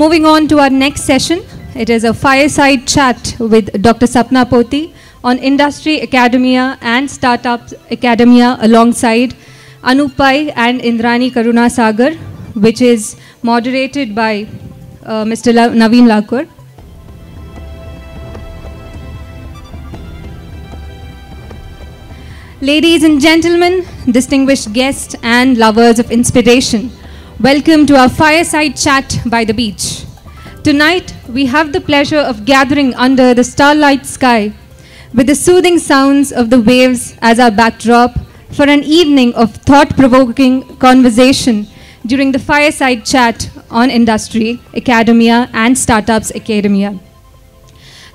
Moving on to our next session, it is a fireside chat with Dr. Sapna Poti on industry academia and startup academia alongside Anup Pai and Indrani Karuna Sagar, which is moderated by Mr. Naveen Lakur. Ladies and gentlemen, distinguished guests and lovers of inspiration, welcome to our fireside chat by the beach. Tonight, we have the pleasure of gathering under the starlight sky with the soothing sounds of the waves as our backdrop for an evening of thought-provoking conversation during the fireside chat on industry, academia, and startups academia.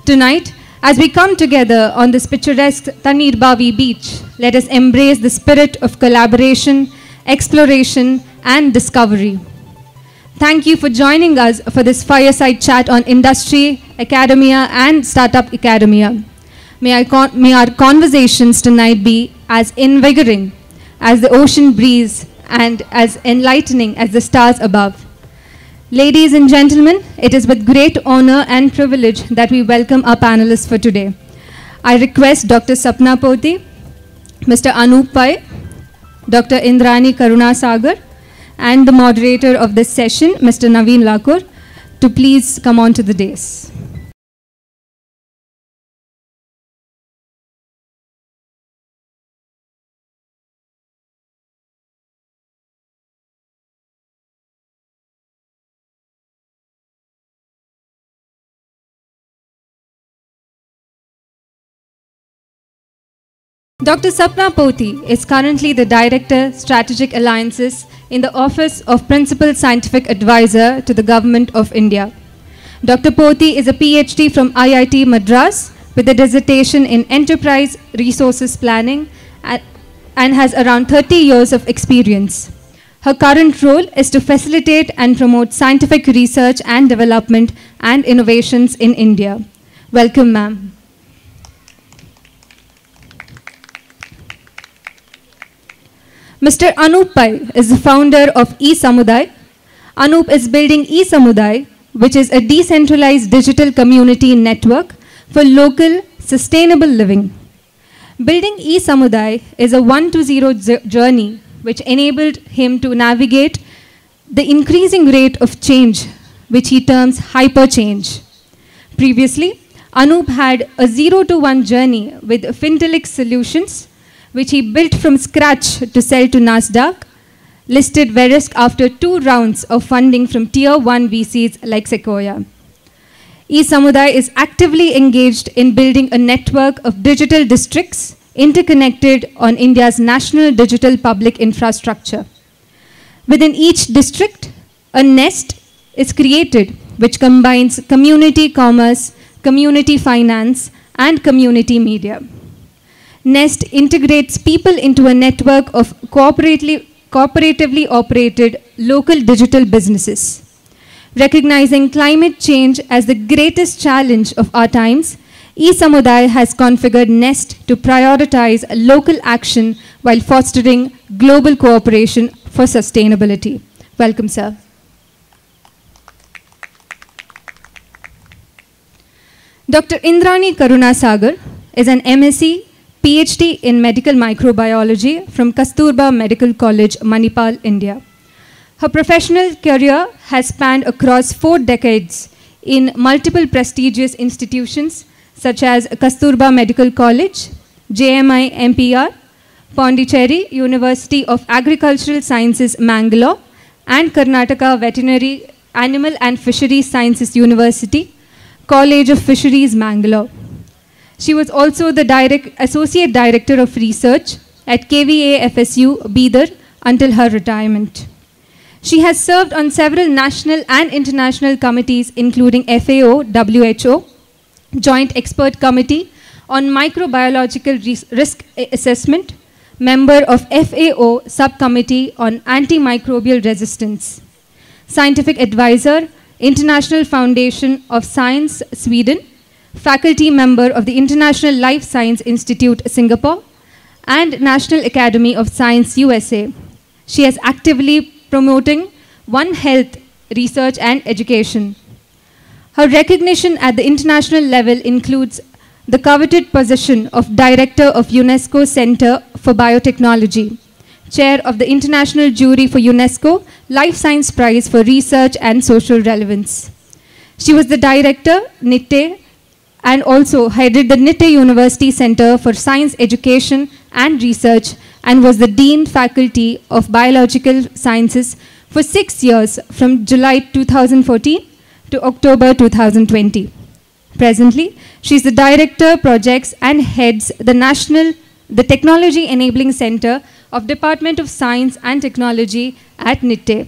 Tonight, as we come together on this picturesque Tanir Bavi beach, let us embrace the spirit of collaboration, exploration, and discovery. Thank you for joining us for this fireside chat on industry, academia, and startup academia. May our conversations tonight be as invigorating as the ocean breeze and as enlightening as the stars above. Ladies and gentlemen, it is with great honor and privilege that we welcome our panelists for today. I request Dr. Sapna Poti, Mr. Anup Pai, Dr. Indrani Karuna Sagar, and the moderator of this session, Mr. Naveen Lakur, to please come on to the dais. Dr. Sapna Poti is currently the Director, Strategic Alliances in the Office of Principal Scientific Advisor to the Government of India. Dr. Poti is a PhD from IIT Madras with a dissertation in Enterprise Resources Planning and has around 30 years of experience. Her current role is to facilitate and promote scientific research and development and innovations in India. Welcome, ma'am. Mr. Anup Pai is the founder of eSamudai. Anup is building eSamudai, which is a decentralized digital community network for local, sustainable living. Building eSamudai is a 1 to 0 journey which enabled him to navigate the increasing rate of change, which he terms hyper-change. Previously, Anup had a 0 to 1 journey with Fintellix Solutions, which he built from scratch to sell to Nasdaq, listed Verisk after 2 rounds of funding from Tier 1 VCs like Sequoia. eSamudai is actively engaged in building a network of digital districts interconnected on India's national digital public infrastructure. Within each district, a nest is created which combines community commerce, community finance, and community media. Nest integrates people into a network of cooperatively operated local digital businesses. Recognizing climate change as the greatest challenge of our times, eSamudai has configured Nest to prioritize local action while fostering global cooperation for sustainability. Welcome, sir. Dr. Indrani Karuna Sagar is an MSc PhD in Medical Microbiology from Kasturba Medical College, Manipal, India. Her professional career has spanned across 4 decades in multiple prestigious institutions such as Kasturba Medical College, JMI MPR, Pondicherry University of Agricultural Sciences, Mangalore, and Karnataka Veterinary Animal and Fisheries Sciences University, College of Fisheries, Mangalore. She was also the Associate Director of Research at KVA FSU, Bidar, until her retirement. She has served on several national and international committees, including FAO, WHO, Joint Expert Committee on Microbiological Risk Assessment, member of FAO Subcommittee on Antimicrobial Resistance, Scientific Advisor, International Foundation of Science, Sweden, faculty member of the International Life Science Institute, Singapore, and National Academy of Science, USA. She is actively promoting One Health research and education. Her recognition at the international level includes the coveted position of Director of UNESCO Center for Biotechnology, Chair of the International Jury for UNESCO Life Science Prize for Research and Social Relevance. She was the Director, NITTE, and also headed the NITTE University Center for Science Education and Research and was the Dean Faculty of Biological Sciences for 6 years from July 2014 to October 2020. Presently, she is the Director, Projects and heads the Technology Enabling Center of Department of Science and Technology at NITTE.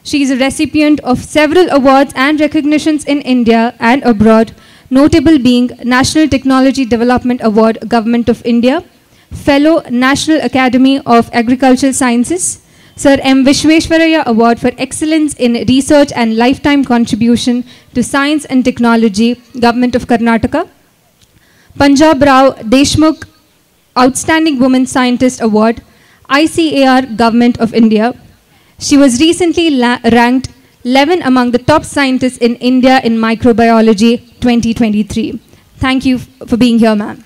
She is a recipient of several awards and recognitions in India and abroad, notable being National Technology Development Award, Government of India, Fellow National Academy of Agricultural Sciences, Sir M. Vishweshwaraya Award for Excellence in Research and Lifetime Contribution to Science and Technology, Government of Karnataka, Punjab Rao Deshmukh Outstanding Woman Scientist Award, ICAR, Government of India. She was recently ranked 11 among the top scientists in India in microbiology 2023. Thank you for being here, ma'am.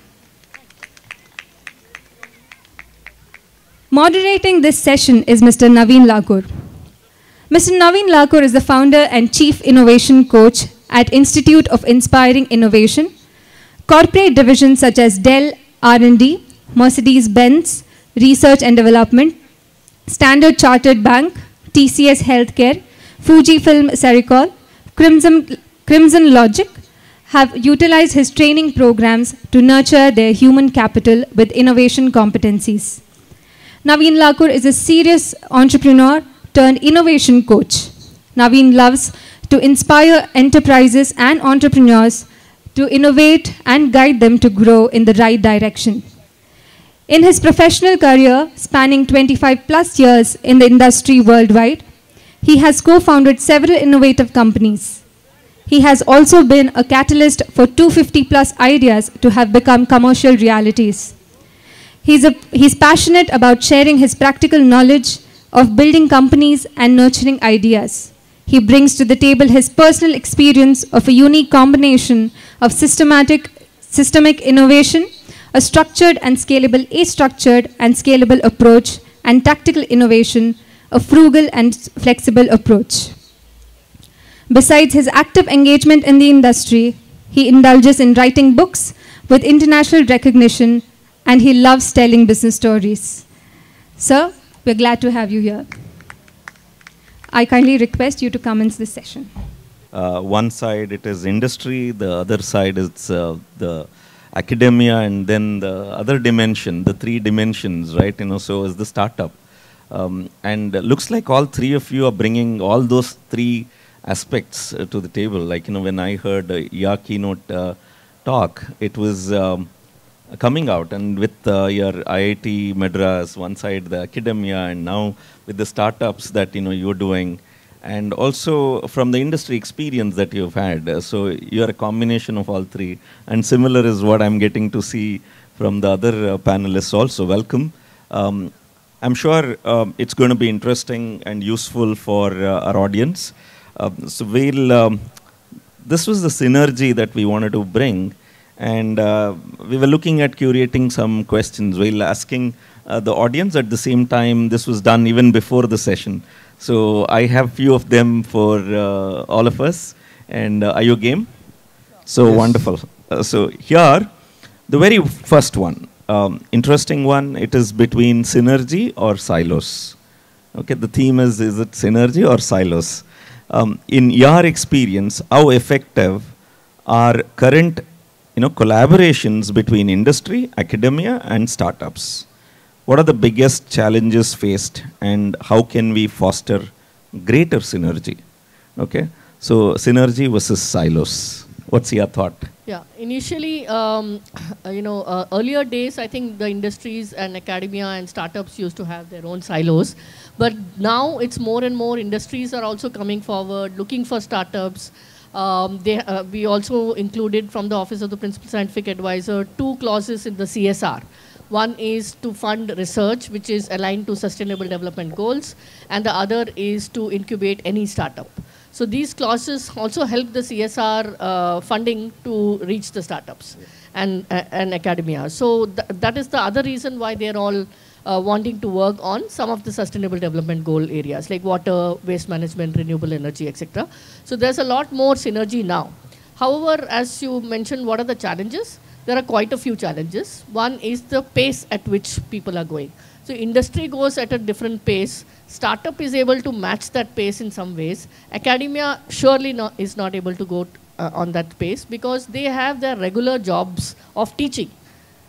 Moderating this session is Mr. Naveen Lakur. Mr. Naveen Lakur is the founder and chief innovation coach at Institute of Inspiring Innovation, corporate divisions such as Dell R&D, Mercedes-Benz Research and Development, Standard Chartered Bank, TCS Healthcare, Fujifilm Sericol, Crimson Logic have utilized his training programs to nurture their human capital with innovation competencies. Naveen Lakur is a serious entrepreneur turned innovation coach. Naveen loves to inspire enterprises and entrepreneurs to innovate and guide them to grow in the right direction. In his professional career, spanning 25 plus years in the industry worldwide, he has co-founded several innovative companies. He has also been a catalyst for 250 plus ideas to have become commercial realities. He's passionate about sharing his practical knowledge of building companies and nurturing ideas. He brings to the table his personal experience of a unique combination of systemic innovation, a structured and scalable, structured and scalable approach, and tactical innovation, a frugal and flexible approach. Besides his active engagement in the industry, he indulges in writing books with international recognition, and he loves telling business stories. Sir, we're glad to have you here. I kindly request you to commence this session. One side it is industry, the other side is the academia, and then the other dimension, the 3 dimensions, right? So is the startup. And looks like all 3 of you are bringing all those 3 aspects to the table. Like, when I heard your keynote talk, it was coming out, and with your IIT Madras, one side the academia, and now with the startups that you're doing, and also from the industry experience that you've had. So you're a combination of all 3, and similar is what I'm getting to see from the other panelists also. Welcome. I'm sure it's going to be interesting and useful for our audience. So this was the synergy that we wanted to bring. And we were looking at curating some questions while asking the audience. At the same time, this was done even before the session. So I have few of them for all of us. And are you game? So yes. Wonderful. So here, the very first one, interesting one, it is between synergy or silos. Okay, the theme is it synergy or silos? In your experience, how effective are current collaborations between industry, academia, and startups? What are the biggest challenges faced, and how can we foster greater synergy? Okay, so synergy versus silos. What's your thought? Yeah, initially, earlier days, I think the industries and academia and startups used to have their own silos. But now it's more and more industries are also coming forward, looking for startups. We also included from the Office of the Principal Scientific Advisor 2 clauses in the CSR. One is to fund research, which is aligned to Sustainable Development Goals, and the other is to incubate any startup. So these clauses also help the CSR funding to reach the startups and academia. So that is the other reason why they're all wanting to work on some of the sustainable development goal areas like water, waste management, renewable energy, etc. So there's a lot more synergy now. However, as you mentioned, what are the challenges? There are quite a few challenges. One is the pace at which people are going. So industry goes at a different pace. Startup is able to match that pace in some ways. Academia surely is not able to go on that pace because they have their regular jobs of teaching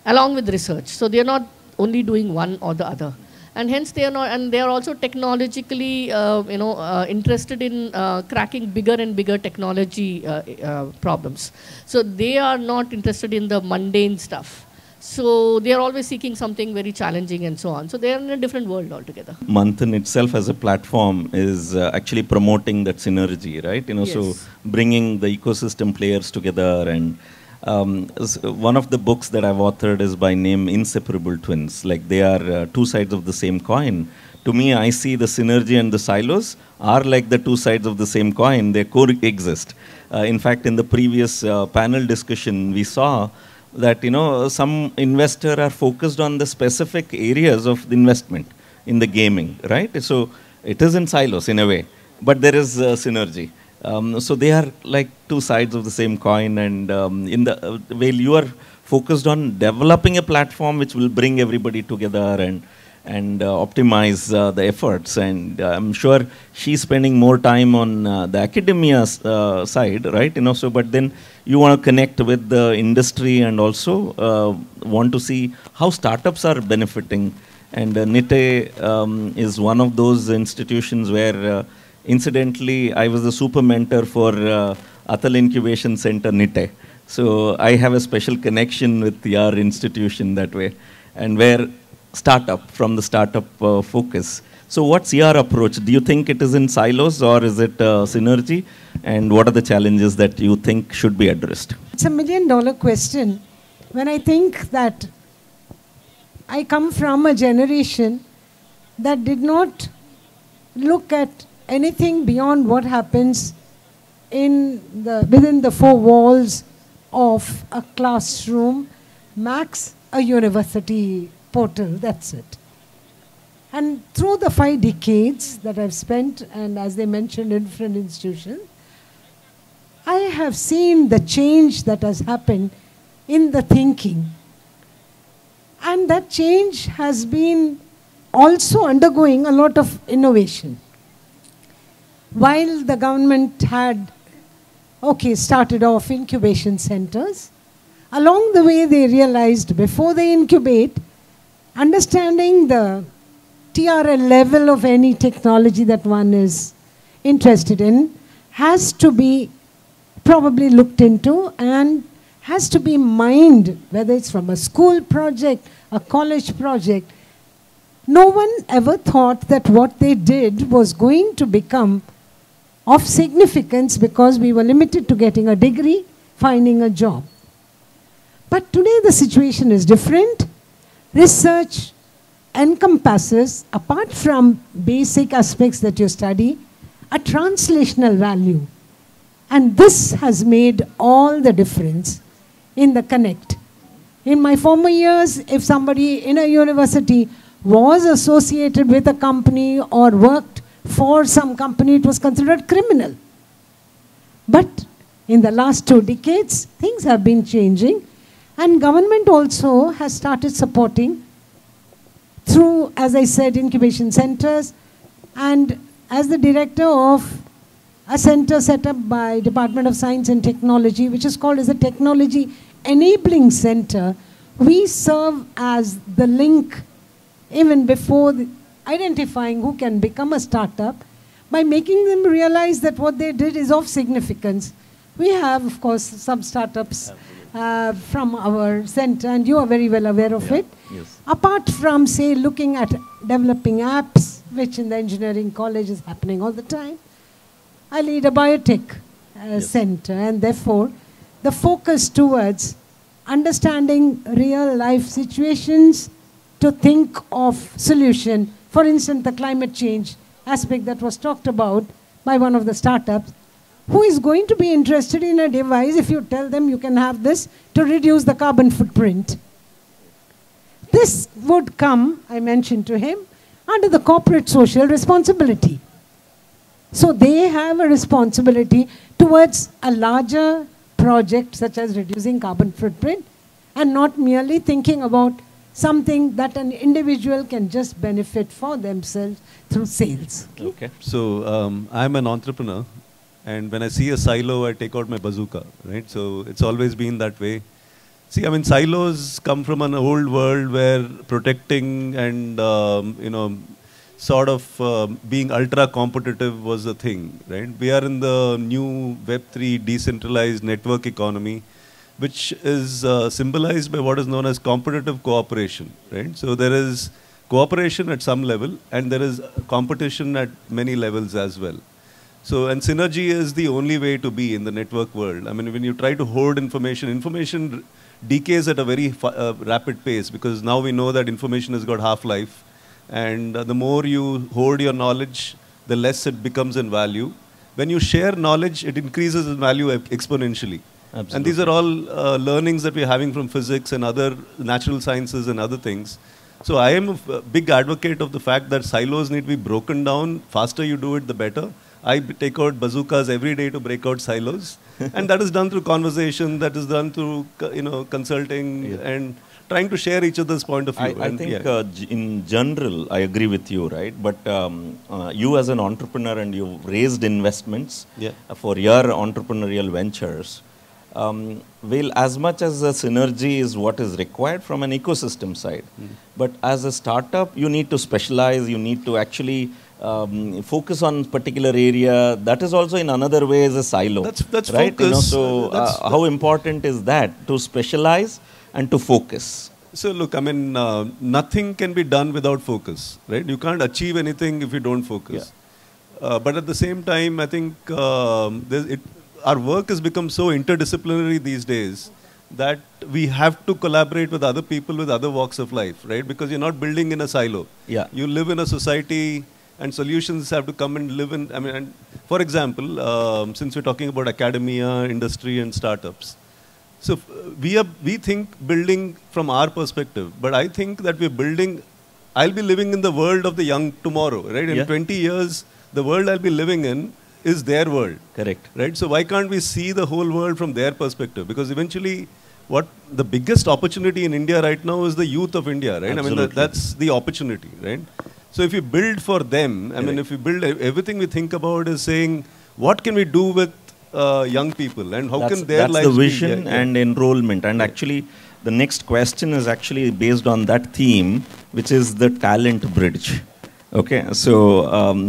along with research. So they're not only doing one or the other. And hence they are not, and they are also technologically, interested in cracking bigger and bigger technology problems. So they are not interested in the mundane stuff. So they are always seeking something very challenging and so on. So they are in a different world altogether. Manthan itself as a platform is actually promoting that synergy, right? Yes. So bringing the ecosystem players together. And one of the books that I've authored is by name Inseparable Twins. Like they are two sides of the same coin. To me, I see the synergy and the silos are like the two sides of the same coin. They coexist. In fact, in the previous panel discussion, we saw that some investor are focused on the specific areas of the investment in the gaming, right? So it is in silos in a way, but there is synergy. So they are like two sides of the same coin, and while you are focused on developing a platform which will bring everybody together and optimize the efforts, and I'm sure she's spending more time on the academia side, right? So but then you want to connect with the industry and also want to see how startups are benefiting. And NITE is one of those institutions where incidentally I was the super mentor for Atal Incubation Center NITE. So I have a special connection with your institution that way, and where startup, from the startup focus. So what's your approach? Do you think it is in silos or is it synergy? And what are the challenges that you think should be addressed? It's $1 million question. When I think that I come from a generation that did not look at anything beyond what happens within the four walls of a classroom, max a university portal, that's it. And through the 5 decades that I've spent, and as they mentioned in different institutions, I have seen the change that has happened in the thinking. And that change has been also undergoing a lot of innovation. While the government had, started off incubation centers, along the way they realized before they incubate, understanding the TRL level of any technology that one is interested in has to be probably looked into and has to be mined, whether it's from a school project, a college project. No one ever thought that what they did was going to become of significance because we were limited to getting a degree, finding a job. But today the situation is different. Research encompasses, apart from basic aspects that you study, a translational value. And this has made all the difference in the connect. In my former years, if somebody in a university was associated with a company or worked for some company, it was considered criminal. But in the last 2 decades, things have been changing, and government also has started supporting through, as I said, incubation centers. And as the director of a center set up by Department of Science and Technology, which is called as a Technology Enabling Center, we serve as the link even before identifying who can become a startup by making them realize that what they did is of significance. We have, of course, some startups from our center, and you are very well aware of it. Yes. Apart from, say, looking at developing apps, which in the engineering college is happening all the time, I lead a biotech center, and therefore the focus towards understanding real life situations to think of solution. For instance, the climate change aspect that was talked about, by one of the startups, who is going to be interested in a device if you tell them you can have this to reduce the carbon footprint. This would come, I mentioned to him, under the corporate social responsibility. So they have a responsibility towards a larger project such as reducing carbon footprint, and not merely thinking about something that an individual can just benefit for themselves through sales. Okay. So I'm an entrepreneur, and when I see a silo, I take out my bazooka, right? So it's always been that way. See, I mean, silos come from an old world where protecting and, sort of being ultra competitive was a thing, right? We are in the new Web3 decentralized network economy, which is symbolized by what is known as competitive cooperation, right? So there is cooperation at some level, and there is competition at many levels as well. So, and synergy is the only way to be in the network world. I mean, when you try to hoard information, information decays at a very rapid pace, because now we know that information has got half-life, and the more you hoard your knowledge, the less it becomes in value. When you share knowledge, it increases in value exponentially. Absolutely. And these are all learnings that we're having from physics and other natural sciences and other things. So I am a big advocate of the fact that silos need to be broken down. Faster you do it, the better. I take out bazookas every day to break out silos. And that is done through conversation, that is done through consulting, and trying to share each other's point of view. I think in general, I agree with you, right? But you as an entrepreneur, and you've raised investments for your entrepreneurial ventures. Well, as much as a synergy is what is required from an ecosystem side, but as a startup, you need to specialize, you need to actually focus on particular area. That is also in another way as a silo. That's right? Focus. How important is that to specialize and to focus? So look, I mean, nothing can be done without focus, right? You can't achieve anything if you don't focus. But at the same time, I think our work has become so interdisciplinary these days that we have to collaborate with other people with other walks of life, right? Because you're not building in a silo. Yeah. You live in a society, and solutions have to come and live in. I mean, and for example, since we're talking about academia, industry, and startups, so we think building from our perspective, but I think that we're building. I'll be living in the world of the young tomorrow, right? In 20 years, the world I'll be living in is their world. Correct. Right? So why can't we see the whole world from their perspective? Because eventually, what the biggest opportunity in India right now is the youth of India, right? Absolutely. I mean, that's the opportunity, right? So if you build for them, I mean, if you build, everything we think about is saying, what can we do with young people, and how can their lives be? That's the vision and enrollment. And actually, the next question is actually based on that theme, which is the talent bridge. Okay, so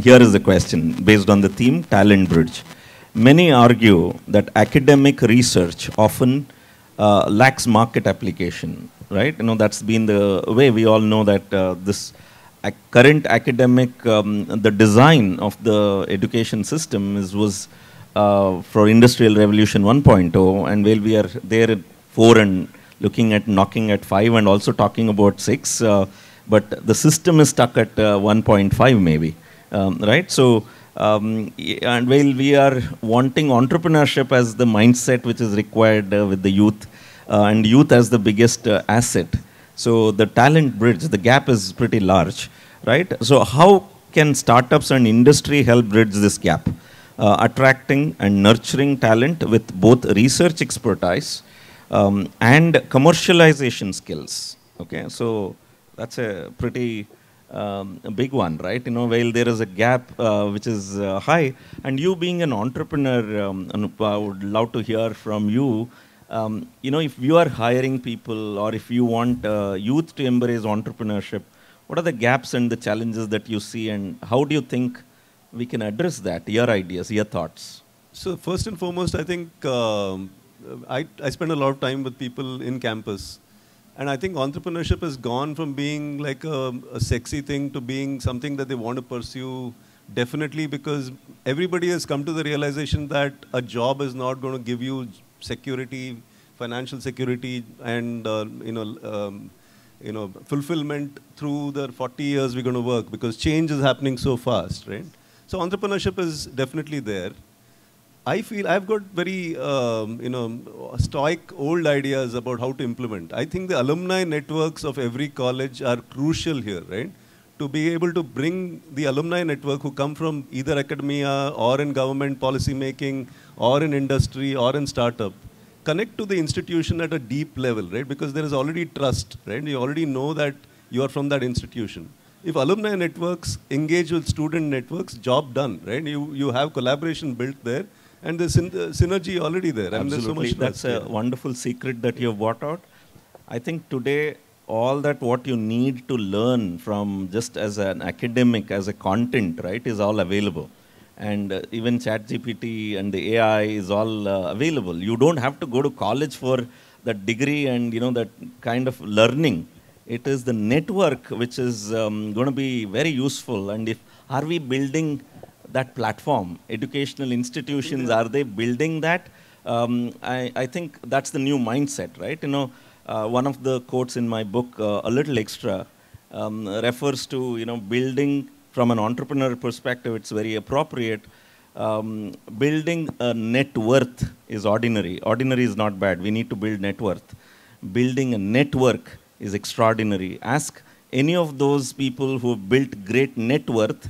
here is the question based on the theme, talent bridge. Many argue that academic research often lacks market application, right? That's been the way. We all know that this current academic, the design of the education system was for Industrial Revolution 1.0, and while we are there at 4 and looking at knocking at 5 and also talking about 6, but the system is stuck at 1.5 maybe, right? So, and while we are wanting entrepreneurship as the mindset which is required with the youth, and youth as the biggest asset, so the talent bridge, the gap is pretty large, right? So how can startups and industry help bridge this gap? Attracting and nurturing talent with both research expertise and commercialization skills. Okay, so that's a pretty big one, right? While there is a gap which is high, and you being an entrepreneur, Anup, I would love to hear from you. If you are hiring people, or if you want youth to embrace entrepreneurship, what are the gaps and the challenges that you see, and how do you think we can address that? Your ideas, your thoughts. So first and foremost, I think I spend a lot of time with people in campus. And I think entrepreneurship has gone from being like a sexy thing to being something that they want to pursue, definitely, because everybody has come to the realization that a job is not going to give you security, financial security, and fulfillment through the 40 years we're going to work, because change is happening so fast, right? So entrepreneurship is definitely there. I feel I've got very, stoic old ideas about how to implement. I think the alumni networks of every college are crucial here, right? To be able to bring the alumni network who come from either academia or in government policy making or in industry or in startup, connect to the institution at a deep level, right? Because there is already trust, right? You already know that you are from that institution. If alumni networks engage with student networks, job done, right? You have collaboration built there. And the synergy already there. Absolutely, that's a wonderful secret that you have brought out. I think today, all that what you need to learn from just as an academic, as a content, right, is all available. And even ChatGPT and the AI is all available. You don't have to go to college for that degree and, that kind of learning. It is the network which is going to be very useful. And are we building that platform? Educational institutions, are they building that? I think that's the new mindset, right? One of the quotes in my book, A Little Extra, refers to, building from an entrepreneur perspective, it's very appropriate. Building a net worth is ordinary. Ordinary is not bad. We need to build net worth. Building a network is extraordinary. Ask any of those people who have built great net worth,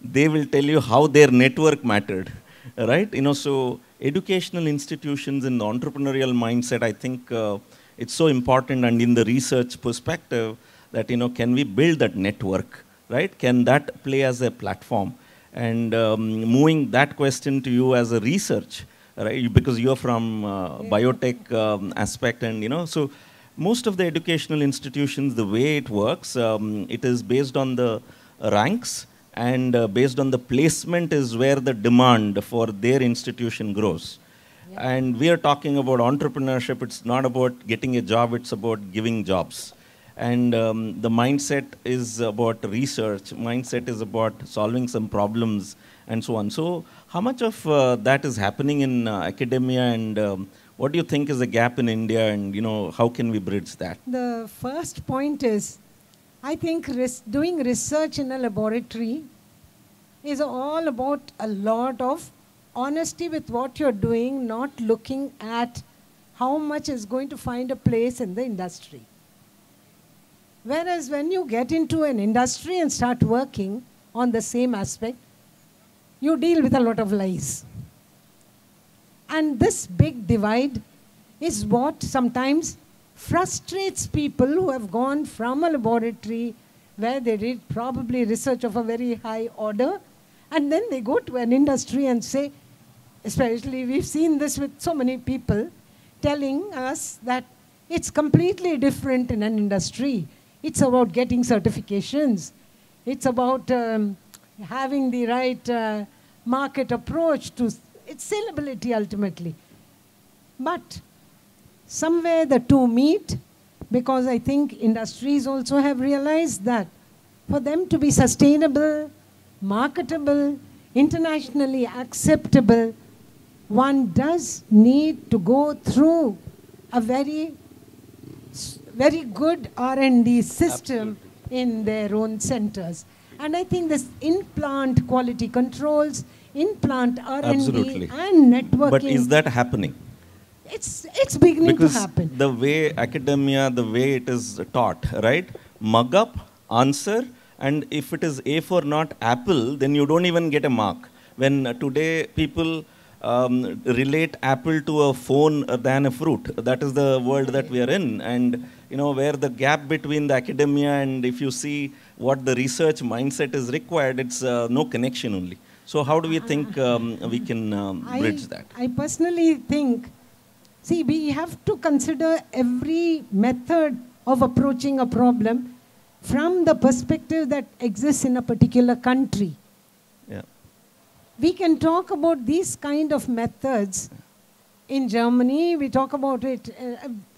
they will tell you how their network mattered, right? So educational institutions in the entrepreneurial mindset, I think it's so important, and in the research perspective that, can we build that network, right? Can that play as a platform? And moving that question to you as a research, right? Because you're from biotech aspect, and, so most of the educational institutions, the way it works, it is based on the ranks, and based on the placement is where the demand for their institution grows. Yeah. And we are talking about entrepreneurship. It's not about getting a job, it's about giving jobs. And the mindset is about research, mindset is about solving some problems, and so on. So how much of that is happening in academia, and what do you think is the gap in India, and how can we bridge that? The first point is, I think doing research in a laboratory is all about a lot of honesty with what you're doing, not looking at how much is going to find a place in the industry. Whereas when you get into an industry and start working on the same aspect, you deal with a lot of lies. And this big divide is what sometimes frustrates people who have gone from a laboratory where they did probably research of a very high order, and then they go to an industry and say, especially we've seen this with so many people telling us that it's completely different in an industry. It's about getting certifications. It's about having the right market approach to its saleability ultimately. But somewhere the two meet, because I think industries also have realized that for them to be sustainable, marketable, internationally acceptable, one does need to go through a very good R&D system in their own centers. And I think this in-plant quality controls, in-plant R&D and networking. But is that happening? It's beginning because to happen. The way academia, the way it is taught, right? Mug up, answer, and if it is A for not apple, then you don't even get a mark. When today people relate apple to a phone than a fruit. That is the world that we are in. And where the gap between the academia and if you see what the research mindset is required, it's no connection only. So how do we think we can bridge that? I personally think, see, we have to consider every method of approaching a problem from the perspective that exists in a particular country. Yeah. We can talk about these kind of methods in Germany. We talk about it.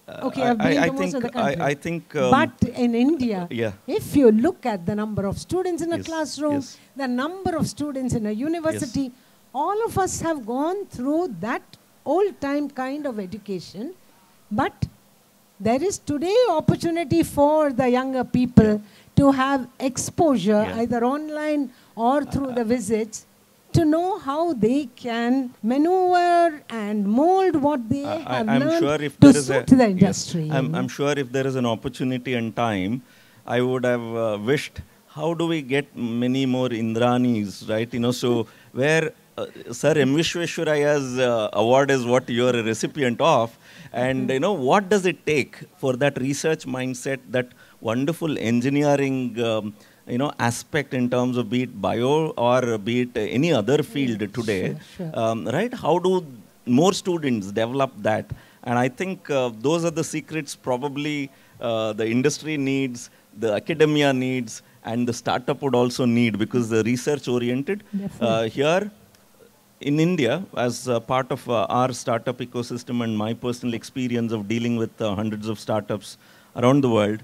Okay, I've been to most of the country. I think. But in India, yeah. if you look at the number of students in a classroom, the number of students in a university, all of us have gone through that old-time kind of education. But there is today opportunity for the younger people to have exposure, either online or through the visits. to know how they can maneuver and mold what they have I'm learned sure if to there is suit the industry. Yes, I'm sure if there is an opportunity and time, I would have wished, how do we get many more Indranis, right? So where Sir M. Vishweshwaraya's award is what you are a recipient of, and what does it take for that research mindset, that wonderful engineering aspect in terms of be it bio or be it any other field today, Sure. right? How do more students develop that? And I think those are the secrets probably the industry needs, the academia needs, and the startup would also need, because the research oriented here in India, as part of our startup ecosystem and my personal experience of dealing with hundreds of startups around the world,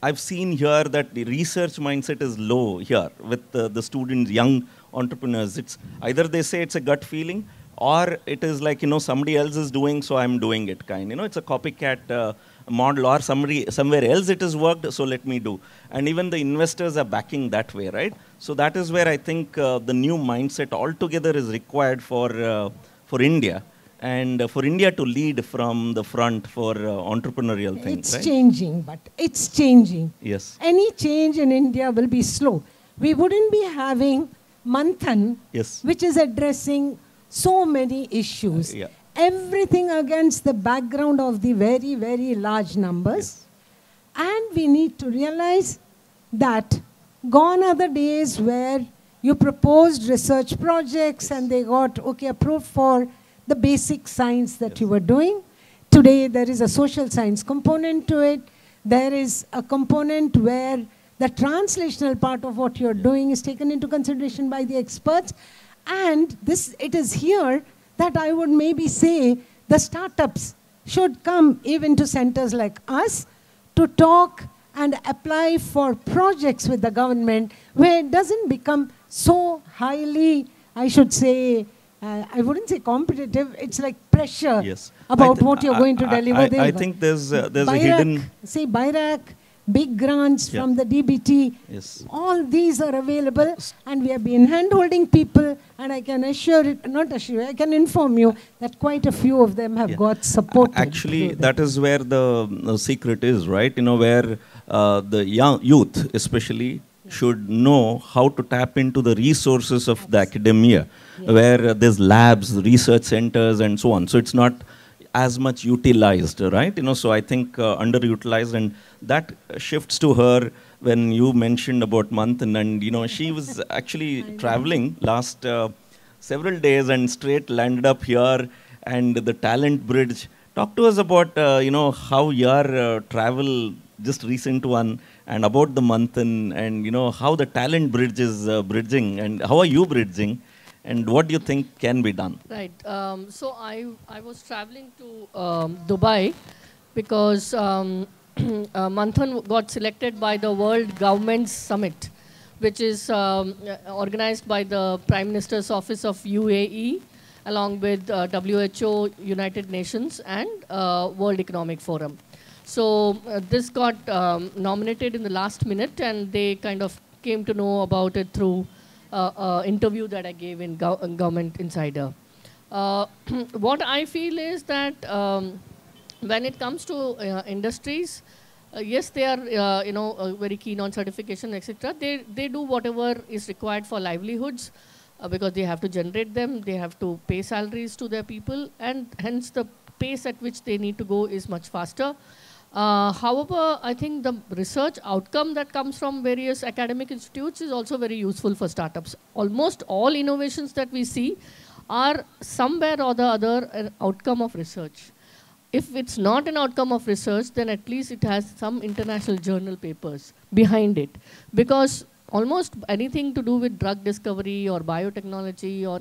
I've seen here that the research mindset is low here with the students, young entrepreneurs. It's either they say it's a gut feeling, or it is like, somebody else is doing, so I'm doing it kind. It's a copycat model, or somewhere else it has worked, so let me do. And even the investors are backing that way, right? So that is where I think the new mindset altogether is required for India. And for India to lead from the front for entrepreneurial things, It's changing, but it's changing. Yes. Any change in India will be slow. We wouldn't be having Manthan, Yes. which is addressing so many issues. Yeah. Everything against the background of the very, very large numbers. And we need to realize that gone are the days where you proposed research projects and they got approved for the basic science that you were doing. Today there is a social science component to it. There is a component where the translational part of what you're doing is taken into consideration by the experts. And it is here that I would maybe say the startups should come even to centers like us to talk and apply for projects with the government, where it doesn't become so highly, I should say, I wouldn't say competitive, it's like pressure about what you're going to deliver. I think there's a hidden... Say BIRAC, big grants from the DBT. Yes. All these are available, and we have been hand-holding people, and I can I can inform you that quite a few of them have got support. Actually, that is where the secret is, right? Where the young youth especially should know how to tap into the resources of the academia, where there's labs, research centers, and so on. So it's not as much utilized, right? So I think underutilized, and that shifts to her when you mentioned about Manthan, and she was actually traveling last several days and straight landed up here, and the talent bridge. Talk to us about how your travel, just recent one, and about the Manthan, and how the talent bridge is bridging, and how are you bridging? And what do you think can be done? Right. So I was traveling to Dubai because Manthan got selected by the World Government Summit, which is organized by the Prime Minister's Office of UAE, along with WHO, United Nations, and World Economic Forum. So this got nominated in the last minute, and they kind of came to know about it through interview that I gave in Government Insider. What I feel is that when it comes to industries, yes, they are very keen on certification, etc. They do whatever is required for livelihoods because they have to generate them, they have to pay salaries to their people, and hence the pace at which they need to go is much faster. However, I think the research outcome that comes from various academic institutes is also very useful for startups. Almost all innovations that we see are somewhere or the other an outcome of research. If it's not an outcome of research, then at least it has some international journal papers behind it. Because almost anything to do with drug discovery or biotechnology or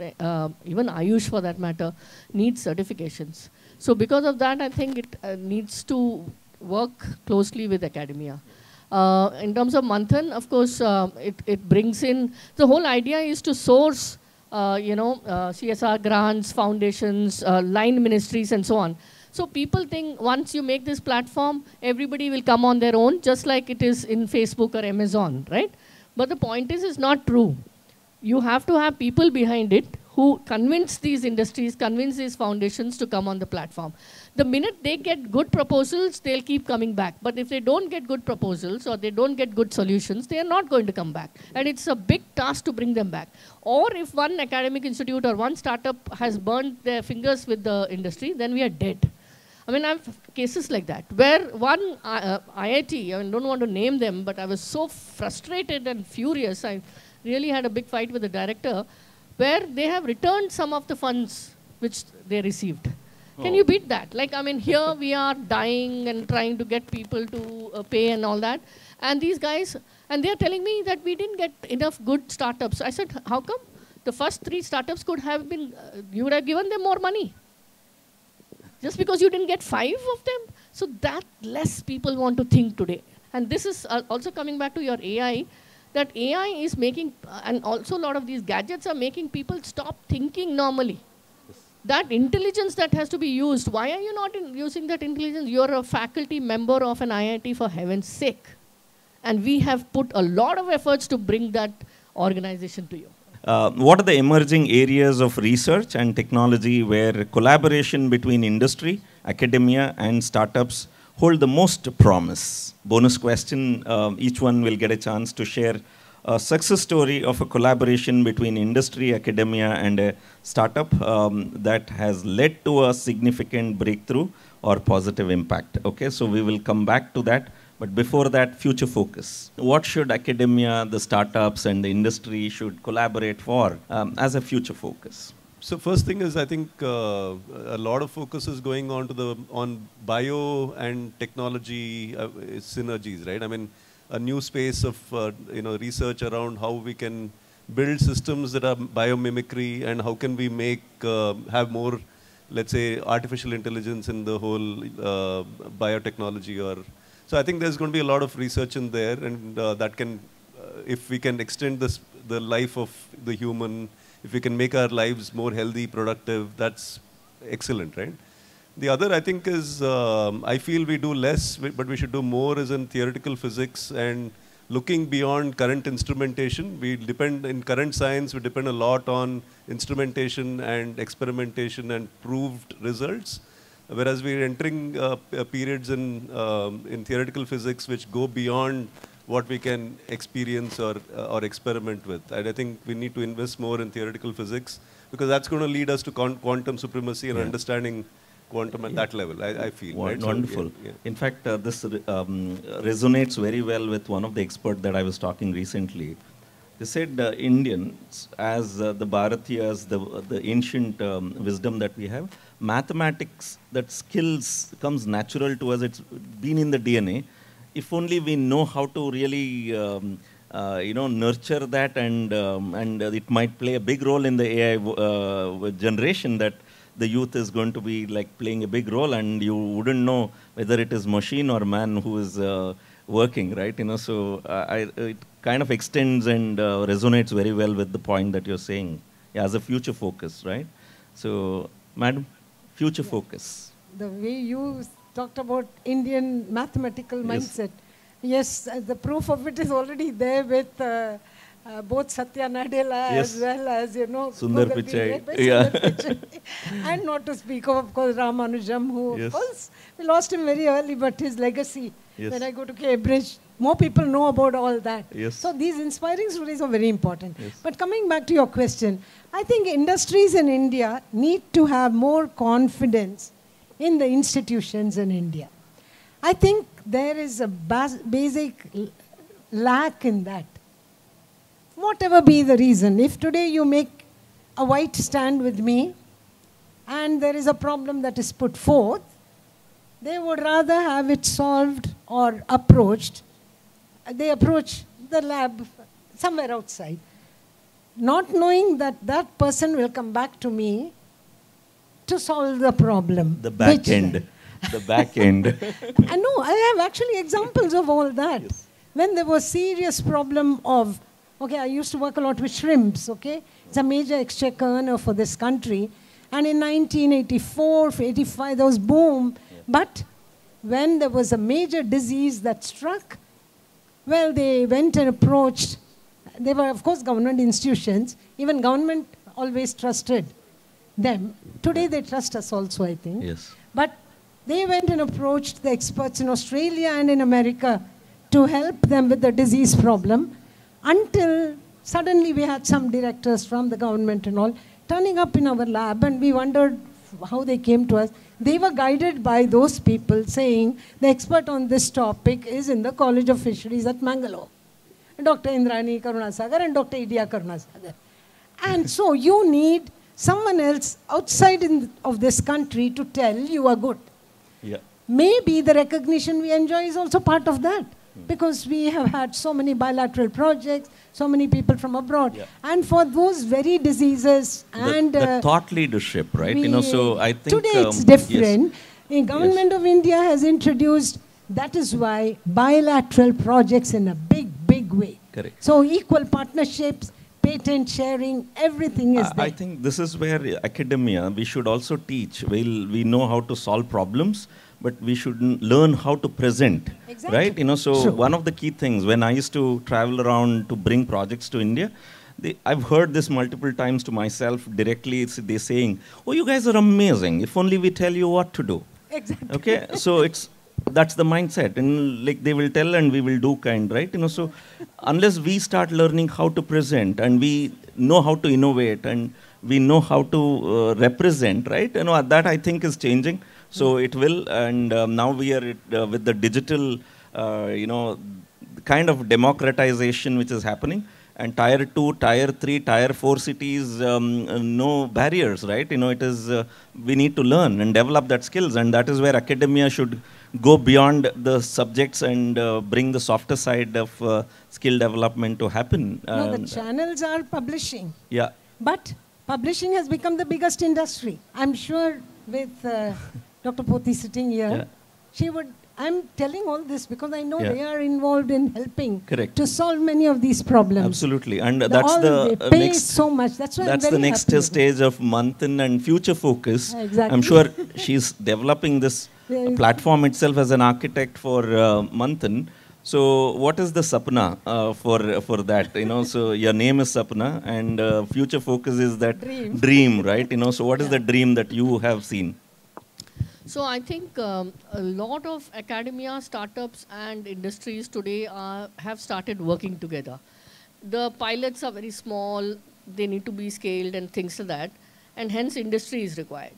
even Ayush for that matter needs certifications. So because of that, I think it needs to work closely with academia. In terms of Manthan, of course, it brings in, the whole idea is to source, CSR grants, foundations, line ministries, and so on. So people think once you make this platform, everybody will come on their own, just like it is in Facebook or Amazon, right? But the point is, it's not true. you have to have people behind it who convince these industries, convince these foundations to come on the platform. The minute they get good proposals, they'll keep coming back. But if they don't get good proposals or they don't get good solutions, they are not going to come back. And it's a big task to bring them back. Or if one academic institute or one startup has burned their fingers with the industry, then we are dead. I mean, I have cases like that, where one IIT, I don't want to name them, but I was so frustrated and furious. I really had a big fight with the director, where they have returned some of the funds which they received. Can you beat that? Like, I mean, here we are dying and trying to get people to pay and all that. And these guys, and they're telling me that we didn't get enough good startups. I said, how come? The first 3 startups could have been, you would have given them more money. Just because you didn't get 5 of them? So that less people want to think today. And this is also coming back to your AI, that AI is making, and also a lot of these gadgets are making people stop thinking normally. That intelligence that has to be used, why are you not using that intelligence? You're a faculty member of an IIT, for heaven's sake. And we have put a lot of efforts to bring that organization to you. What are the emerging areas of research and technology where collaboration between industry, academia, and startups hold the most promise? Bonus question, each one will get a chance to share a success story of a collaboration between industry, academia, and a startup that has led to a significant breakthrough or positive impact. Okay, so we will come back to that. But before that, future focus. What should academia, the startups, and the industry should collaborate for as a future focus? So first thing is, I think a lot of focus is going on to on bio and technology synergies, right? I mean, a new space of research around how we can build systems that are biomimicry, and how can we make have more, let's say, artificial intelligence in the whole biotechnology. Or so I think there's going to be a lot of research in there, and that can, if we can extend the life of the human, if we can make our lives more healthy, productive, that's excellent, right? The other, I think, is I feel we do less, but we should do more, is in theoretical physics and looking beyond current instrumentation. We depend, in current science, we depend a lot on instrumentation and experimentation and proved results. Whereas we're entering periods in theoretical physics which go beyond what we can experience or experiment with. And I think we need to invest more in theoretical physics, because that's going to lead us to quantum supremacy and understanding quantum at that level, I feel. Right? Wonderful. So, yeah. In fact, this resonates very well with one of the experts that I was talking recently. They said Indians, as the Bharatiyas, the ancient wisdom that we have, mathematics, that skills comes natural to us. It's been in the DNA. If only we know how to really, nurture that, and it might play a big role in the AI generation, that the youth is going to be like playing a big role, and you wouldn't know whether it is machine or man who is working, right? So it kind of extends and resonates very well with the point that you're saying, as a future focus, right? So, madam, future focus. The way you talked about Indian mathematical mindset, yes, the proof of it is already there with both Satya Nadella as well as, Sundar Pichai. And not to speak of course, Ramanujam, who, of course, we lost him very early, but his legacy, when I go to Cambridge, more people know about all that. So these inspiring stories are very important. But coming back to your question, I think industries in India need to have more confidence in the institutions in India. I think there is a basic lack in that. Whatever be the reason, if today you make a white stand with me and there is a problem that is put forth, they would rather have it solved or approached. They approach the lab somewhere outside, not knowing that that person will come back to me to solve the problem. The back end. The back end. I know, I have actually examples of all that. When there was serious problem of, I used to work a lot with shrimps, It's a major exchequer earner for this country. And in 1984, 85, there was boom. But when there was a major disease that struck, well, they went and approached they were, of course, government institutions. Even government always trusted them. Today they trust us also, I think. Yes. But they went and approached the experts in Australia and in America to help them with the disease problem, until suddenly we had some directors from the government and all turning up in our lab, and we wondered how they came to us. They were guided by those people saying the expert on this topic is in the College of Fisheries at Mangalore, Dr. Indrani Karunasagar and Dr. Idya Karunasagar. And so you need someone else outside of this country to tell you are good. Yeah. Maybe the recognition we enjoy is also part of that, because we have had so many bilateral projects, so many people from abroad. Yeah. And for those very diseases and... The thought leadership, right? So I think... Today it's different. Yes. The government of India has introduced, that is why, bilateral projects in a big, big way. Correct. So equal partnerships, patent sharing, everything is there. I think this is where academia, we should also teach. We know how to solve problems, but we should learn how to present, exactly. Right? So True. One of the key things, when I used to travel around to bring projects to India, I've heard this multiple times to myself directly. They're saying, "Oh, you guys are amazing. If only we tell you what to do." Exactly. Okay, so that's the mindset, and like they will tell and we will do kind, right? So unless we start learning how to present and we know how to innovate and we know how to represent, right? That I think is changing. So it will, and now we are with the digital, kind of democratization which is happening, and tier 2, tier 3, tier 4 cities, no barriers, right? It is, we need to learn and develop that skills, and that is where academia should go beyond the subjects and bring the softer side of skill development to happen. No, the channels are publishing. Yeah. But publishing has become the biggest industry. I'm sure with Dr. Poti sitting here, yeah. she would, I'm telling all this because I know yeah. they are involved in helping Correct. to solve many of these problems. Absolutely. And that's the the pay next, so much. That's why that's I'm very the next happy stage of Manthan and Future Focus. Exactly. I'm sure she's developing this platform itself as an architect for Manthan. So what is the sapna for that? So your name is Sapna, and Future Focus is that dream, right? So what is the dream that you have seen? So I think a lot of academia, startups and industries today have started working together. The pilots are very small, they need to be scaled and things like that, and hence industry is required.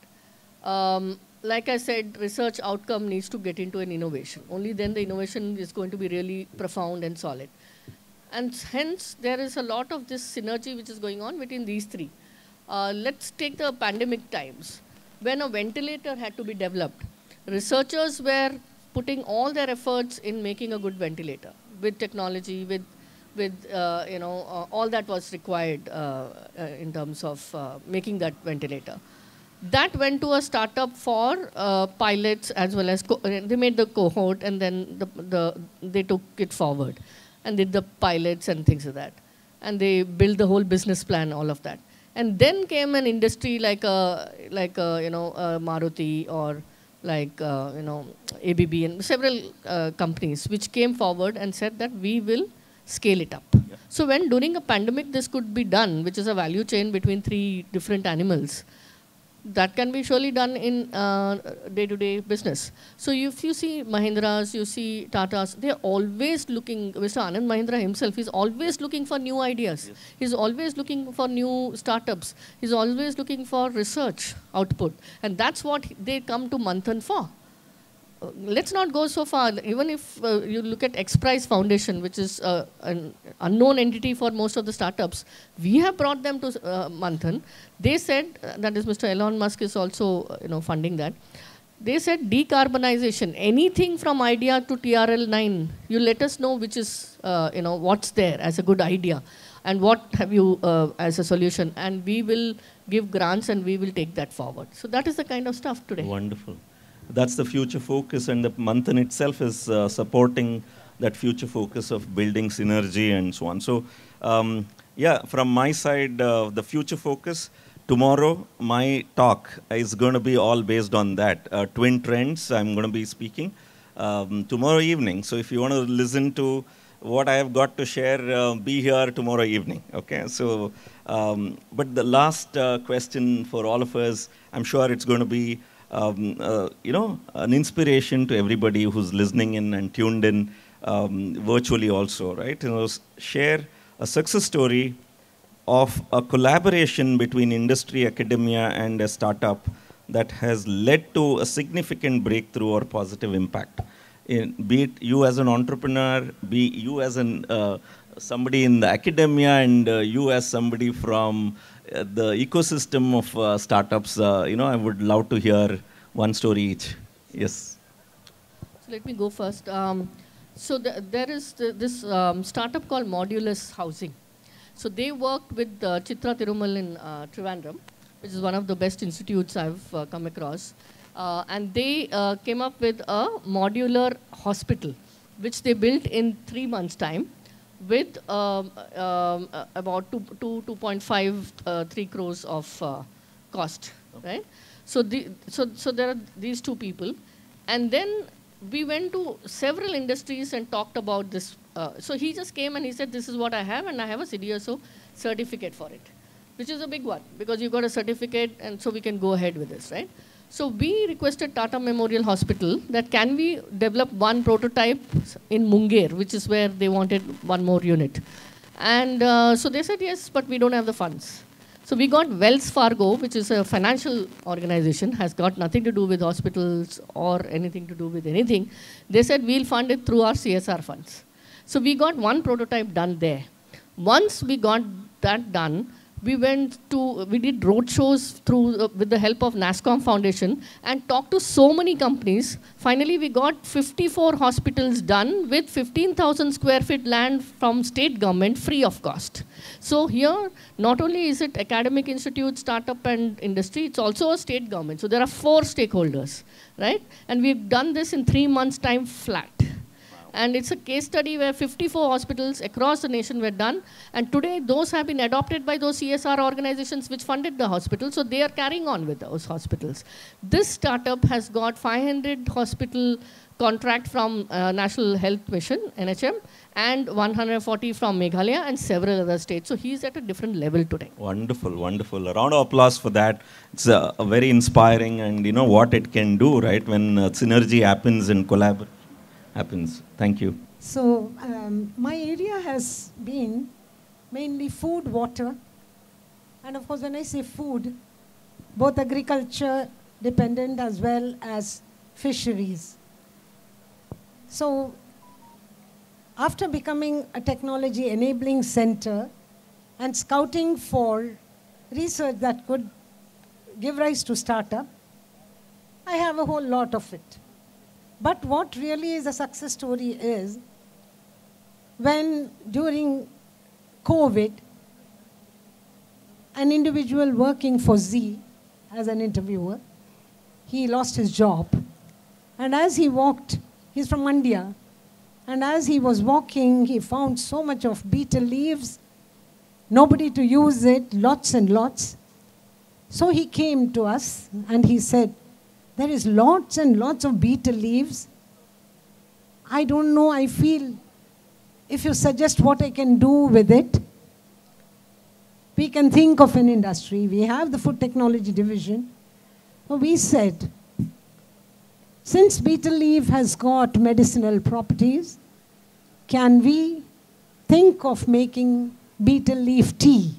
Like I said, research outcome needs to get into an innovation. Only then the innovation is going to be really profound and solid. And hence there is a lot of this synergy which is going on between these three. Let's take the pandemic times. When a ventilator had to be developed, researchers were putting all their efforts in making a good ventilator with technology, with all that was required in terms of making that ventilator. That went to a startup for pilots as well as they made the cohort, and then they took it forward and did the pilots and things like that, and they built the whole business plan, all of that. And then came an industry like Maruti or like ABB and several companies which came forward and said that we will scale it up. Yeah. So when during a pandemic this could be done, which is a value chain between 3 different animals, that can be surely done in day-to-day business. So if you see Mahindras, you see Tatas, they're always looking, Mr. Anand Mahindra himself is always looking for new ideas. Yes. He's always looking for new startups. He's always looking for research output. And that's what they come to Manthan for. Let's not go so far. Even if you look at XPRIZE Foundation, which is an unknown entity for most of the startups, we have brought them to Manthan. They said, that is Mr. Elon Musk is also funding that. They said decarbonization, anything from idea to TRL9, you let us know which is, what's there as a good idea and what have you as a solution, and we will give grants and we will take that forward. So that is the kind of stuff today. Wonderful. That's the future focus, and the Manthan itself is supporting that future focus of building synergy and so on. So, yeah, from my side, the future focus, tomorrow my talk is going to be all based on that. Twin trends, I'm going to be speaking tomorrow evening. So if you want to listen to what I have got to share be here tomorrow evening. Okay, so but the last question for all of us, I'm sure it's going to be an inspiration to everybody who's listening in and tuned in virtually also, right? Share a success story of a collaboration between industry, academia, and a startup that has led to a significant breakthrough or positive impact. Be it you as an entrepreneur, be you as somebody in the academia, and you as somebody from the ecosystem of startups. I would love to hear one story each. Yes. So let me go first. There is this startup called Modulus Housing. So they worked with Chitra Thirumal in Trivandrum, which is one of the best institutes I've come across. And they came up with a modular hospital, which they built in 3 months' time with about 2.53 crores of cost, right? So there are these two people. And then we went to several industries and talked about this. So he just came and he said, this is what I have, and I have a CDSO certificate for it, which is a big one, because you got a certificate, and so we can go ahead with this, right? So we requested Tata Memorial Hospital that can we develop one prototype in Munger, which is where they wanted one more unit. And so they said yes, but we don't have the funds. So we got Wells Fargo, which is a financial organization, has got nothing to do with hospitals or anything to do with anything. They said we'll fund it through our CSR funds. So we got one prototype done there. Once we got that done, we did roadshows with the help of NASCOM Foundation and talked to so many companies. Finally, we got 54 hospitals done with 15,000 square feet land from state government free of cost. So here, not only is it academic institute, startup and industry, it's also a state government. So there are 4 stakeholders, right? And we've done this in 3 months' time flat. And it's a case study where 54 hospitals across the nation were done. And today, those have been adopted by those CSR organizations which funded the hospital. So they are carrying on with those hospitals. This startup has got 500 hospital contract from National Health Mission, NHM, and 140 from Meghalaya and several other states. So he's at a different level today. Wonderful, wonderful. A round of applause for that. It's a very inspiring, and you know what it can do, right, when synergy happens and collaboration happens. Thank you. So my area has been mainly food, water, and of course when I say food, both agriculture dependent as well as fisheries. So after becoming a technology enabling center and scouting for research that could give rise to startup, I have a whole lot of it. But what really is a success story is when during COVID, an individual working for Z as an interviewer, he lost his job. And as he walked, he's from India, and as he was walking, he found so much of betel leaves, nobody to use it, lots and lots. So he came to us and he said, there is lots and lots of betel leaves. I don't know, I feel if you suggest what I can do with it, we can think of an industry. We have the food technology division. So we said, since betel leaf has got medicinal properties, can we think of making betel leaf tea?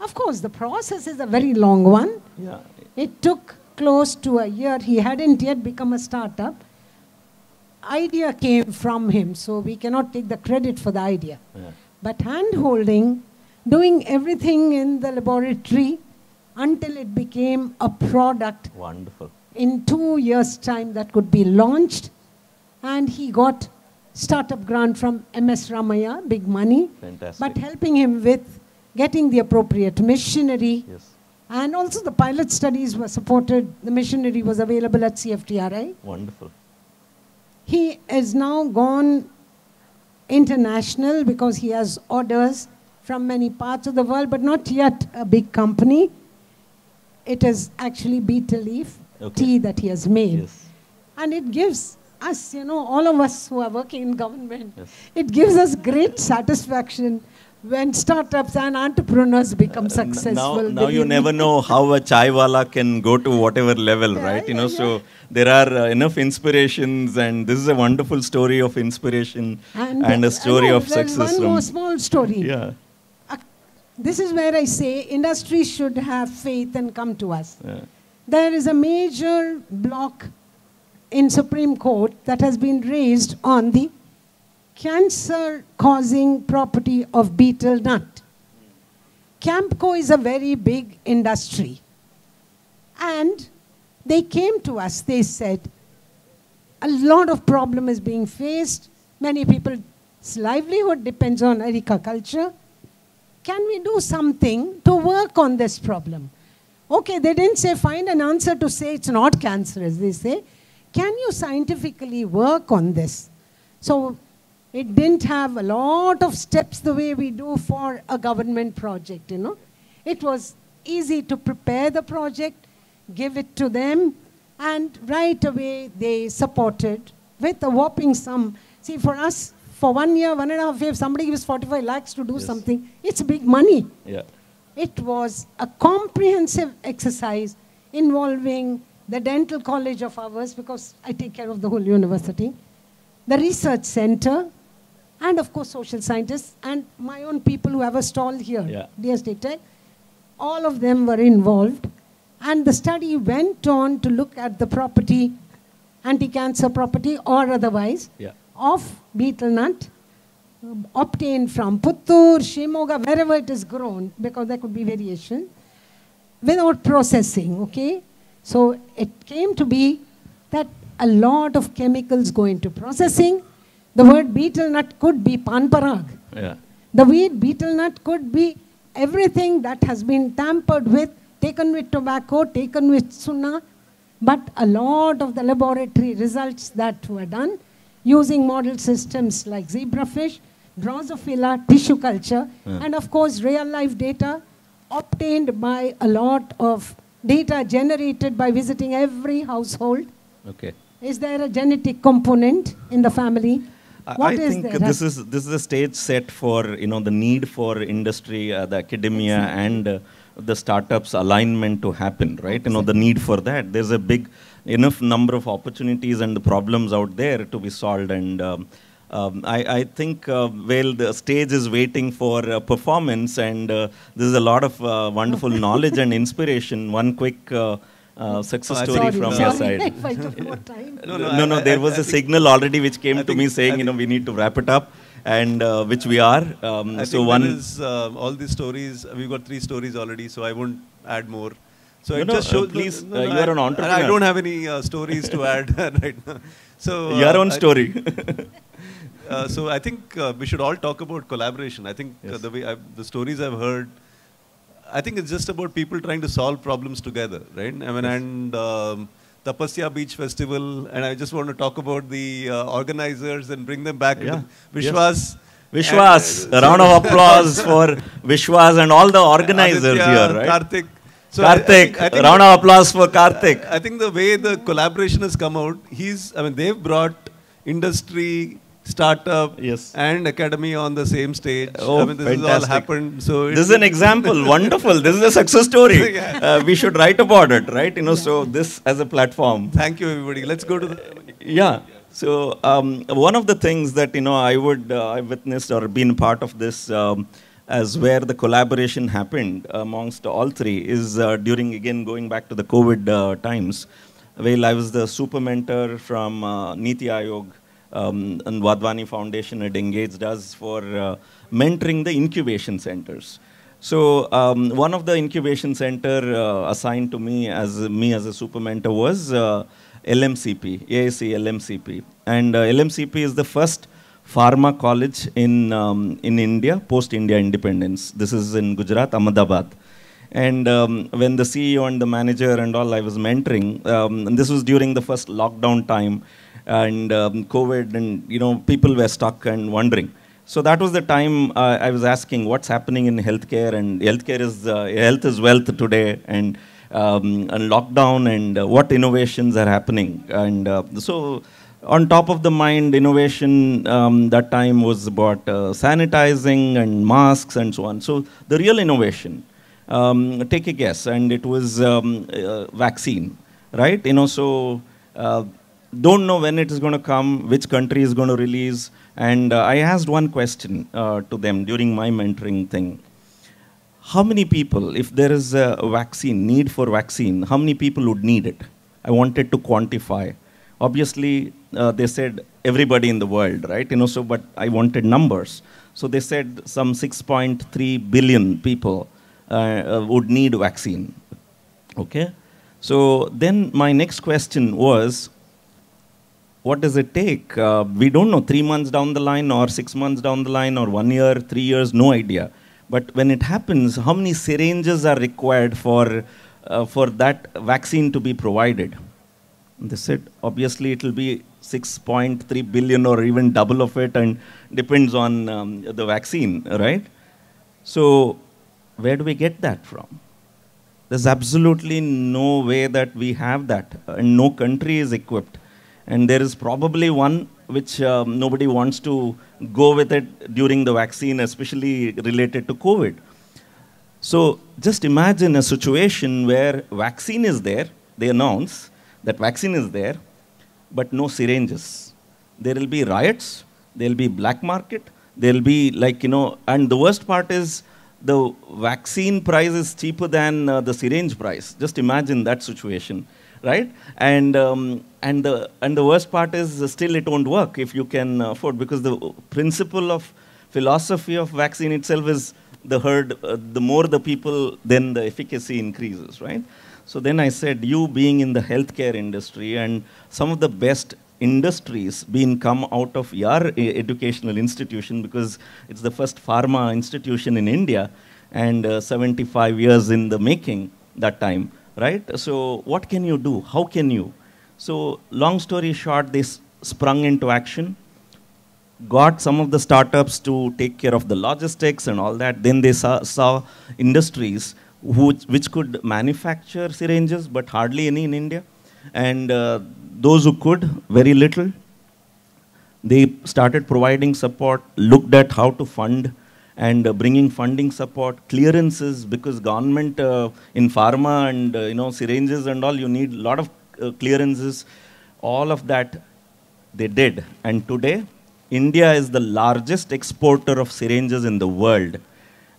Of course, the process is a very long one. Yeah. It took close to a year. He hadn't yet become a startup. Idea came from him, so we cannot take the credit for the idea. Yeah. But hand-holding, doing everything in the laboratory until it became a product. Wonderful. In 2 years' time that could be launched. And he got startup grant from MS Ramaya, big money. Fantastic. But helping him with getting the appropriate machinery. Yes. And also the pilot studies were supported. The machinery was available at CFTRI. Wonderful. He is now gone international because he has orders from many parts of the world, but not yet a big company. It is actually betel leaf tea that he has made. Yes. And it gives us, all of us who are working in government, it gives us great satisfaction when startups and entrepreneurs become successful. Now you never know how a chai wala can go to whatever level, right? So there are enough inspirations, and this is a wonderful story of inspiration and a story of success. One more small story. Yeah. This is where I say industry should have faith and come to us. Yeah. There is a major block in Supreme Court that has been raised on the cancer-causing property of betel nut. Campco is a very big industry. And they came to us, they said, a lot of problem is being faced. Many people's livelihood depends on agriculture. Can we do something to work on this problem? Okay, they didn't say find an answer to say it's not cancerous. They say, can you scientifically work on this? So it didn't have a lot of steps the way we do for a government project, It was easy to prepare the project, give it to them, and right away they supported with a whopping sum. See, for us, for 1 year, 1.5 years, somebody gives 45 lakhs to do something. It's big money. Yeah. It was a comprehensive exercise involving the dental college of ours, because I take care of the whole university, the research center, and of course social scientists, and my own people who have a stall here, DST Tech. All of them were involved. And the study went on to look at the property, anti-cancer property or otherwise, of betel nut, obtained from Puttur, Shimoga, wherever it is grown, because there could be variation, without processing, okay? So it came to be that a lot of chemicals go into processing. The word betel nut could be pan parag. Yeah. The word betel nut could be everything that has been tampered with, taken with tobacco, taken with sunna, but a lot of the laboratory results that were done using model systems like zebrafish, Drosophila, tissue culture, and of course real life data obtained by a lot of data generated by visiting every household. Okay. Is there a genetic component in the family? I think this is a stage set for the need for industry, the academia, and the startups alignment to happen, right? The need for that. There's a big enough number of opportunities and the problems out there to be solved, and I think well, the stage is waiting for performance, and there's a lot of wonderful knowledge and inspiration. One quick success story from your side. If I took more time. No, there was a signal already which came to me saying, we need to wrap it up, and which we are. So one is all these stories. We've got 3 stories already, so I won't add more. So I just showed. Please, you are an entrepreneur. I don't have any stories to add right now. So your own story. So I think we should all talk about collaboration. I think the way the stories I've heard, I think it's just about people trying to solve problems together, right? I mean, and Tapasya Beach Festival, and I just want to talk about the organizers and bring them back. Vishwas. Vishwas, a round of applause for Vishwas and all the organizers here, right? Karthik. So Karthik, I think round of applause for Karthik. I think the way the collaboration has come out, they've brought industry, startup, and academy on the same stage. Oh, this fantastic. has all happened. So this is an example. Wonderful. This is a success story. We should write about it, right? So this as a platform. Thank you, everybody. Let's go to the... So one of the things that I witnessed or been part of this as where the collaboration happened amongst all 3 is during, again, going back to the COVID times. Well, I was the super mentor from Niti Aayog, and Wadhwani Foundation had engaged us for mentoring the incubation centers. So one of the incubation center assigned to me as a super mentor was LMCP, AIC LMCP. And LMCP is the first pharma college in India, post-India independence. This is in Gujarat, Ahmedabad. And when the CEO and the manager and all I was mentoring, and this was during the first lockdown time, and COVID, and people were stuck and wondering. So that was the time I was asking what's happening in healthcare, and healthcare is health is wealth today, and lockdown, and what innovations are happening. And so On top of the mind, innovation that time was about sanitizing and masks and so on. So the real innovation, take a guess, and it was vaccine, right? So don't know when it is going to come, which country is going to release. And I asked one question to them during my mentoring thing. How many people, if there is a vaccine, need for vaccine, how many people would need it? I wanted to quantify. Obviously, they said everybody in the world, right? So, but I wanted numbers. So they said some 6.3 billion people would need vaccine. Okay? So then my next question was, what does it take? We don't know, 3 months down the line or 6 months down the line or 1 year, 3 years, no idea. But when it happens, how many syringes are required for that vaccine to be provided? And they said, obviously, it will be 6.3 billion or even double of it, and depends on the vaccine, right? So where do we get that from? There's absolutely no way that we have that, and no country is equipped. And there is probably one which nobody wants to go with it during the vaccine, especially related to COVID. So just imagine a situation where vaccine is there, they announce that vaccine is there, but no syringes. There will be riots, there will be black market, there will be and the worst part is the vaccine price is cheaper than the syringe price. Just imagine that situation, right? And the worst part is still it won't work if you can afford, because the principle of philosophy of vaccine itself is the herd, the more the people, then the efficacy increases, right? So then I said, you being in the healthcare industry, and some of the best industries being come out of your educational institution, because it's the first pharma institution in India, and 75 years in the making that time, right? So what can you do? How can you? So long story short, they sprung into action, got some of the startups to take care of the logistics and all that. Then they saw industries which could manufacture syringes, but hardly any in India. And those who could, very little. They started providing support, looked at how to fund, and bringing funding support, clearances, because government in pharma and syringes and all, you need a lot of clearances. All of that they did. And today, India is the largest exporter of syringes in the world.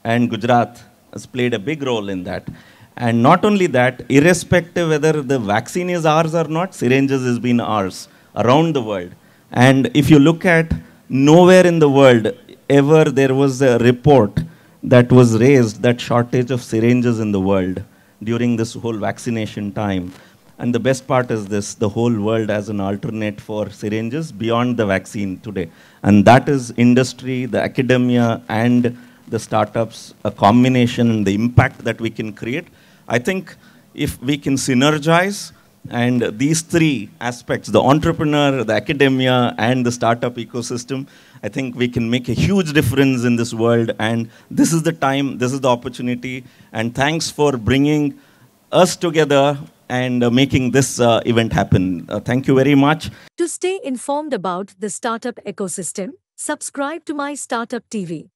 And Gujarat has played a big role in that. And not only that, irrespective whether the vaccine is ours or not, syringes has been ours around the world. And if you look at, nowhere in the world ever there was a report that was raised that shortage of syringes in the world during this whole vaccination time. And the best part is this, the whole world has an alternate for syringes beyond the vaccine today. And that is industry, the academia, and the startups, a combination, and the impact that we can create. I think if we can synergize, and these three aspects, the entrepreneur, the academia, and the startup ecosystem, I think we can make a huge difference in this world. And this is the time, this is the opportunity. And thanks for bringing us together and making this event happen. Thank you very much. To stay informed about the startup ecosystem, subscribe to My Startup TV.